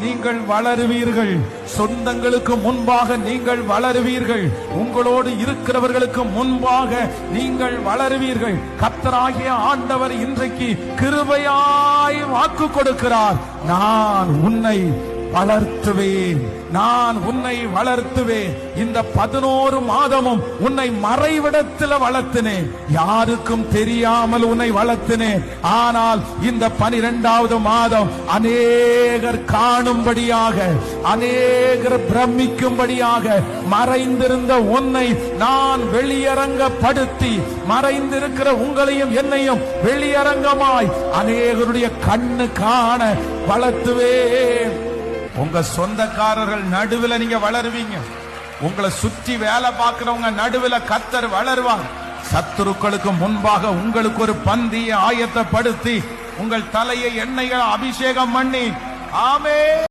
நீங்கள் வளருவீர்கள். சொந்தங்களுக்கு முன்பாக நீங்கள் வளருவீர்கள். உங்களோடு இருக்கிறவர்களுக்கு முன்பாக நீங்கள் வளருவீர்கள். கர்த்தராகிய ஆண்டவர் இன்றைக்கு கிருபையாய் வாக்கு கொடுக்கிறார். நான் உன்னை வளர்த்துவேன், நான் உன்னை வளர்த்துவேன். இந்த 11 மாதமும் உன்னை மறைவிடத்தில் வளர்த்தினேன், யாருக்கும் தெரியாமல் உன்னை வளர்த்தினேன். ஆனால் இந்த 12வது மாதம் அநேகர் காணும்படியாக, அநேகர் பிரமிக்கும்படியாக மறைந்திருந்த உன்னை நான் வெளியரங்கப்படுத்தி, மறைந்திருக்கிற உங்களையும் என்னையும் வெளியரங்கமாய் அநேகருடைய கண்ணு காண வளர்த்துவேன். உங்க சொந்தக்காரர்கள் நடுவில் நீங்க வளருவீங்க. உங்களை சுற்றி வேலை பார்க்கிறவங்க நடுவில் கர்த்தர் வளருவாங்க. சத்துருக்களுக்கு முன்பாக உங்களுக்கு ஒரு பந்தியை ஆயத்தப்படுத்தி உங்கள் தலையை எண்ணெய்கள் அபிஷேகம் பண்ணி, ஆமென்.